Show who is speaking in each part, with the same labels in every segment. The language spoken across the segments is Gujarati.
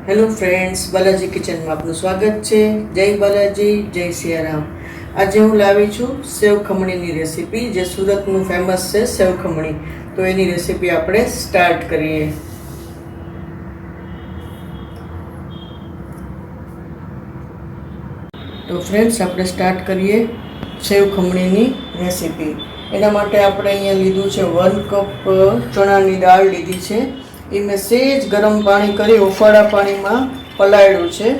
Speaker 1: હેલો ફ્રેન્ડ્સ, બાલાજી કિચનમાં આપનું સ્વાગત છે. જય બાલાજી, જય સિયારામ. આજે હું લાવી છું સેવ ખમણીની રેસીપી, જે સુરતનું ફેમસ છે સેવ ખમણી. તો એની રેસીપી આપણે સ્ટાર્ટ કરીએ. તો ફ્રેન્ડ્સ, આપણે સ્ટાર્ટ કરીએ સેવ ખમણીની રેસીપી. એના માટે આપણે અહીંયા લીધું છે 1 કપ ચણાની દાળ લીધી છે. એ મેં સેજ ગરમ પાણી કરી ઉફાળા પાણીમાં પલાળ્યું છે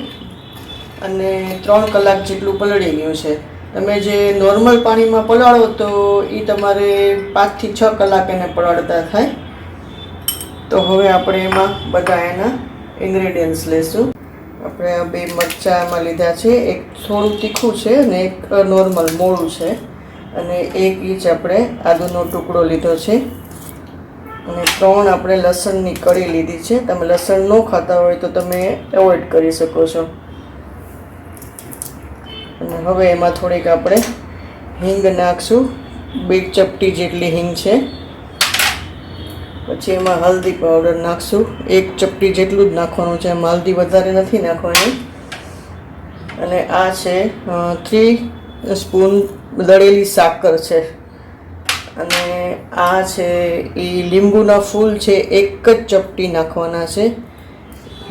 Speaker 1: અને 3 કલાક જેટલું પલળી ગયું છે. તમે જે નોર્મલ પાણીમાં પલાળો તો એ તમારે 5 થી 6 કલાક એને પલાળતા થાય. તો હવે આપણે એમાં બધા એના ઇન્ગ્રેડિયન્ટ્સ લઈશું. આપણે આ 2 મરચાં એમાં લીધા છે. એક થોડું તીખું છે અને એક નોર્મલ મોળું છે. અને 1 ઇંચ આપણે આદુનો ટુકડો લીધો છે. અને 3 આપણે લસણની કળી લીધી છે. તમે લસણ ન ખાતા હોય તો તમે એવોઈડ કરી શકો છો. અને હવે એમાં થોડીક આપણે હિંગ નાખશું. 2 ચપટી જેટલી હિંગ છે. પછી એમાં હલ્દી પાવડર નાખશું. 1 ચપટી જેટલું જ નાખવાનું છે, એમાં હલ્દી વધારે નથી નાખવાની. અને આ છે 3 સ્પૂન દળેલી સાકર છે. અને આ છે એ લીંબુના ફૂલ છે, 1 જ ચપટી નાખવાના છે.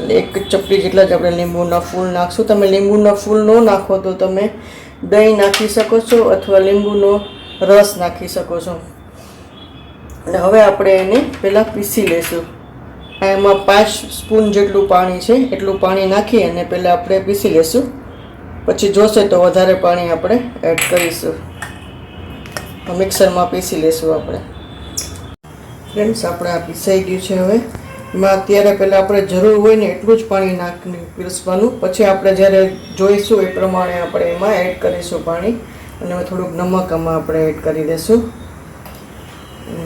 Speaker 1: 1 ચપટી જેટલા જ આપણે લીંબુના ફૂલ નાખશું. તમે લીંબુના ફૂલ ન નાખો તો તમે દહીં નાખી શકો છો અથવા લીંબુનો રસ નાખી શકો છો. અને હવે આપણે એને પહેલાં પીસી લઈશું. એમાં 5 સ્પૂન જેટલું પાણી છે, એટલું પાણી નાખી અને પહેલાં આપણે પીસી લઈશું. પછી જોશે તો વધારે પાણી આપણે એડ કરીશું. મિક્સરમાં પીસી લઈશું આપણે. ફ્રેન્ડ્સ, આપણે આ પીસાઈ ગયું છે. હવે એમાં અત્યારે પહેલાં આપણે જરૂર હોય ને એટલું જ પાણી નાખીને પીસવાનું. પછી આપણે જ્યારે જોઈશું એ પ્રમાણે આપણે એમાં એડ કરીશું પાણી. અને થોડુંક નમક આમાં આપણે એડ કરી દઈશું.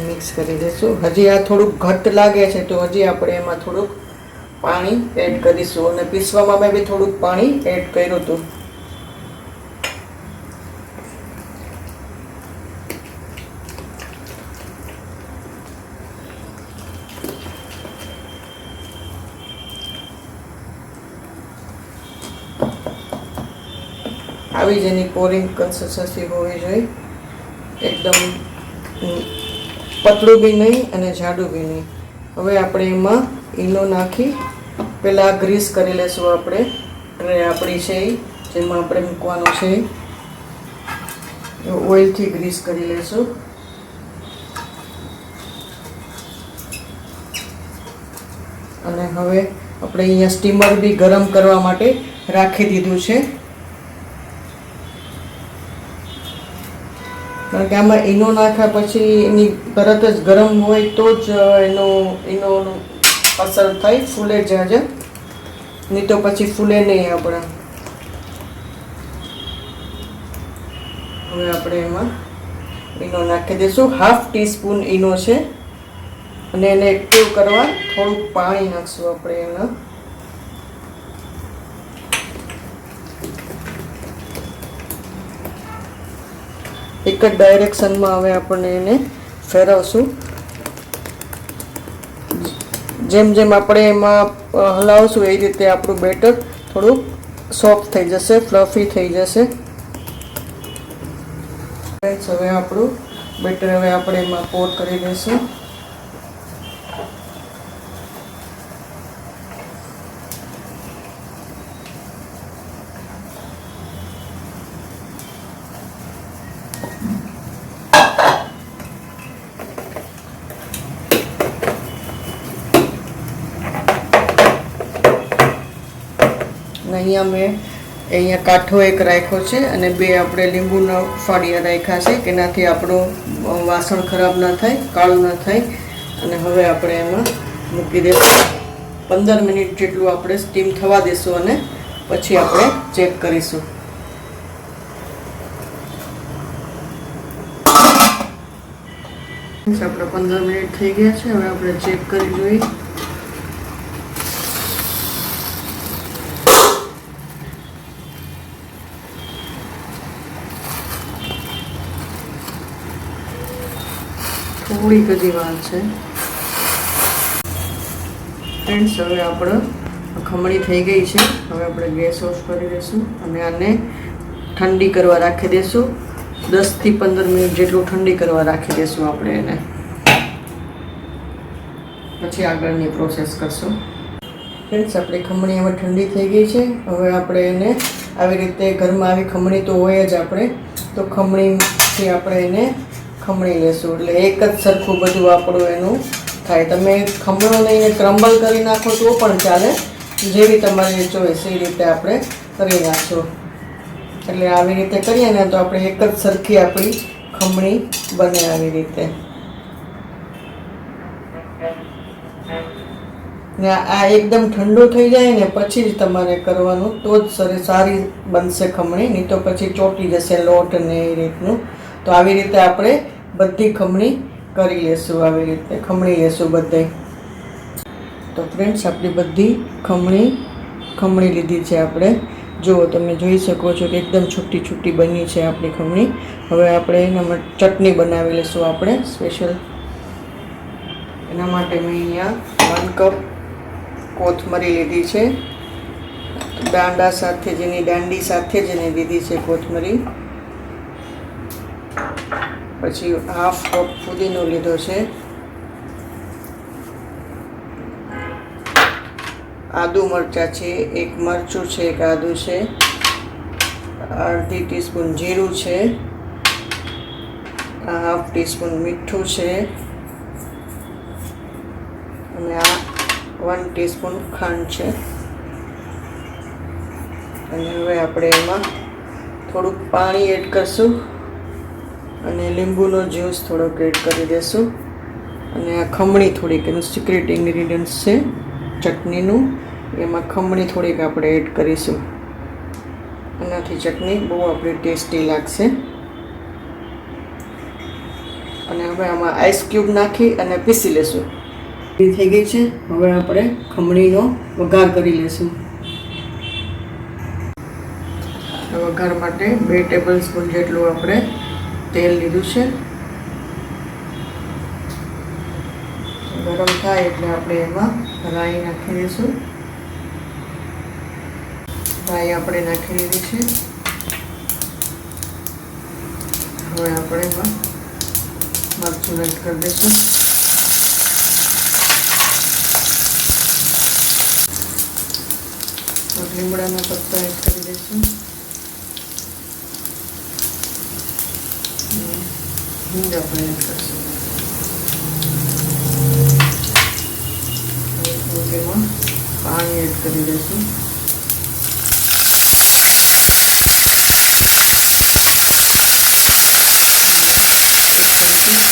Speaker 1: મિક્સ કરી દઈશું. હજી આ થોડુંક ઘટ્ટ લાગે છે તો હજી આપણે એમાં થોડુંક પાણી એડ કરીશું. અને પીસવામાં મેં બી થોડુંક પાણી એડ કર્યું હતું. આવી જ એની પોરિંગ કન્સિસ્ટન્સી હોવી જોઈએ. એકદમ પતળું બી નહીં અને જાડું બી નહીં. હવે આપણે એમાં ઈનો નાખી પહેલાં ગ્રીસ કરી લઈશું. આપણે ટ્રે આપણી છે એ જેમાં આપણે મૂકવાનું છે એ ઓઇલથી ગ્રીસ કરી લઈશું. અને હવે આપણે અહીંયા સ્ટીમર બી ગરમ કરવા માટે રાખી દીધું છે. કારણ કે આમાં ઈનો નાખ્યા પછી એની તરત જ ગરમ હોય તો જ ઈનોનું અસર થાય, ફૂલે જાજે. નહીં તો પછી ફૂલે નહીં આપણે. હવે આપણે એમાં ઈનો નાખી દઈશું. 1/2 ટીસ્પૂન ઈનો છે. અને એને એક્ટિવ કરવા થોડુંક પાણી નાખશું આપણે એમાં. એક જ ડાયરેક્શનમાં હવે આપણે એને ફેરવશું. જેમ જેમ આપણે એમાં હલાવશું એ રીતે આપણું બેટર થોડુંક સોફ્ટ થઈ જશે, ફ્લફી થઈ જશે. હવે આપણું બેટર હવે આપણે એમાં પોર કરી દઈશું. અહીંયા કાઠો એક રાખ્યો છે અને 2 આપણે લીંબુના ફાળિયા રાખ્યા છે કે એનાથી આપણું વાસણ ખરાબ ના થાય, કાળું ના થાય. અને હવે આપણે એમાં મૂકી દઈશું. 15 મિનિટ જેટલું આપણે સ્ટીમ થવા દઈશું અને પછી આપણે ચેક કરીશું. આપણે 15 મિનિટ થઈ ગયા છે. હવે આપણે ચેક કરી જોઈએ. થોડીક હજી વાર છે. ફ્રેન્ડ્સ, હવે આપણો ખમણી થઈ ગઈ છે. હવે આપણે ગેસ ઓફ કરી દઈશું અને આને ઠંડી કરવા રાખી દઈશું. 10 થી 15 મિનિટ જેટલું ઠંડી કરવા રાખી દઈશું આપણે એને. પછી આગળની પ્રોસેસ કરશું. ફ્રેન્ડ્સ, આપણી ખમણી હવે ઠંડી થઈ ગઈ છે. હવે આપણે એને આવી રીતે ઘરમાં આવી ખમણી તો હોય જ આપણે, તો ખમણીથી આપણે એને ખમણી લેશું એટલે એક જ સરખું બધું આપણું એનું થાય. તમે ખમણો લઈને ક્રમ્બલ કરી નાખો તો પણ ચાલે, જેવી તમારી ચોઈસ એ રીતે આપણે કરી નાખશું. એટલે આવી રીતે કરીએ ને તો આપણે એક જ સરખી આપણી ખમણી બને આવી રીતે. ને આ એકદમ ઠંડુ થઈ જાય ને પછી જ તમારે કરવાનું, તો જ સારી બનશે ખમણી, નહીં તો પછી ચોટી જશે લોટ ને એ રીતનું. તો આવી રીતે આપણે બધી ખમણી કરી લેશું. આવી રીતે ખમણી લેશું બધાય. તો ફ્રેન્ડ્સ, આપણી બધી ખમણી લીધી છે આપણે. જુઓ, તમે જોઈ શકો છો કે એકદમ છૂટી છૂટી બની છે આપણી ખમણી. હવે આપણે એના ચટણી બનાવી લઈશું આપણે સ્પેશિયલ. એના માટે મેં અહીંયા 1 કપ કોથમરી લીધી છે. દાંડા સાથે જેની દાંડી સાથે જ એને લીધી છે કોથમરી. પછી 1/2 કપ ફુદીનો લીધો છે. આદુ મરચાં છે, 1 મરચું છે, 1 આદુ છે, અડધી ટીસ્પૂન જીરું છે, 1/2 ટીસ્પૂન મીઠું છે અને આ 1 ટીસ્પૂન ખાંડ છે. અને હવે આપણે એમાં થોડુંક પાણી એડ કરશું અને લીંબુનો જ્યુસ થોડોક એડ કરી દઈશું. અને આ ખમણી થોડીક, એનું સિક્રેટ ઇન્ગ્રીડિયન્ટ્સ છે ચટણીનું, એમાં ખમણી થોડીક આપણે એડ કરીશું. એનાથી ચટણી બહુ આપણી ટેસ્ટી લાગશે. અને હવે આમાં આઈસ ક્યુબ નાખી અને પીસી લેશું. થઈ ગઈ છે. હવે આપણે ખમણીનો વઘાર કરી લેશું. વઘાર માટે 2 ટેબલ સ્પૂન જેટલું આપણે તેલ લીધું છે. ગરમ થાય એટલે આપણે એમાં રાઈ નાખી દઈશું. રાઈ આપણે નાખી દીધી છે. હવે આપણે એમાં મરચું એડ કરી દઈશું. લીમડાના પત્તા એડ કરી દઈશું. હિંગ આપણે એડ કરીશું. તેમાં પાણી એડ કરી દઈશું.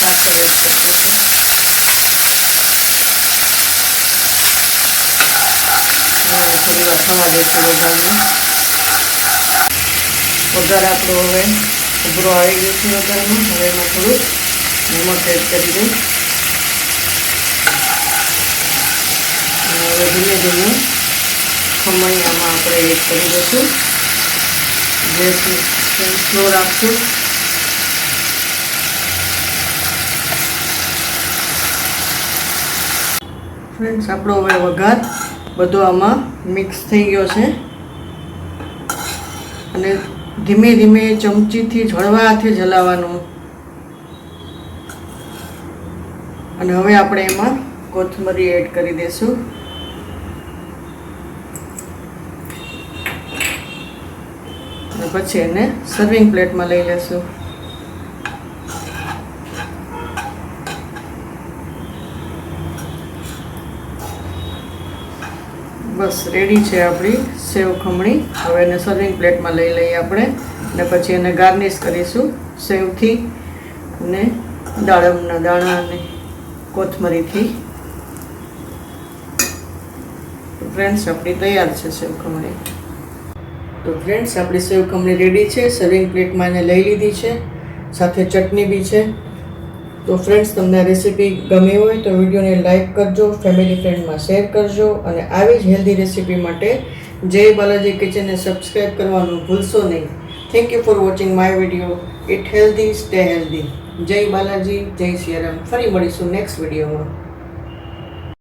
Speaker 1: સાકર એડ કરી દઈશું. થોડી વાર થવા દઈશું વઘારને. વઘાર આપણો હવે ઉભરો આવી ગયો છે વઘારમાં. હવે એમાં થોડુંક નમક એડ કરી દઉં. હવે ધીમે ધીમે ખમણી આમાં આપણે એડ કરી દઈશું. ગેસ સ્લો રાખશું. ફ્રેન્ડ્સ, આપણો હવે વઘાર બધો આમાં મિક્સ થઈ ગયો છે. અને ધીમે ધીમે ચમચીથી હળવા હાથે હલાવવાનું. અને હવે આપણે એમાં કોથમરી એડ કરી દઈશું. અને પછી એને સર્વિંગ પ્લેટમાં લઈ લેશું. બસ રેડી છે આપણી સેવ ખમણી. હવે એને સર્વિંગ પ્લેટમાં લઈ લઈએ આપણે. અને પછી એને ગાર્નિશ કરીશું સેવથી અને દાડમના દાણા અને કોથમરીથી. તો ફ્રેન્ડ્સ, આપણી તૈયાર છે સેવ ખમણી. તો ફ્રેન્ડ્સ, આપણી સેવ ખમણી રેડી છે. સર્વિંગ પ્લેટમાં એને લઈ લીધી છે. સાથે ચટણી બી છે. તો ફ્રેન્ડ્સ, તમને આ રેસીપી ગમી હોય તો વિડીયોને લાઇક કરજો, ફેમિલી ફ્રેન્ડમાં શેર કરજો. અને આવી જ હેલ્ધી રેસીપી માટે જય બાલાજી કિચનને સબસ્ક્રાઈબ કરવાનું ભૂલશો નહીં. Thank you for watching my video. Eat healthy, stay healthy. જય બાલાજી, જય સિયારામ. ફરી મળીશું નેક્સ્ટ વિડીયોમાં.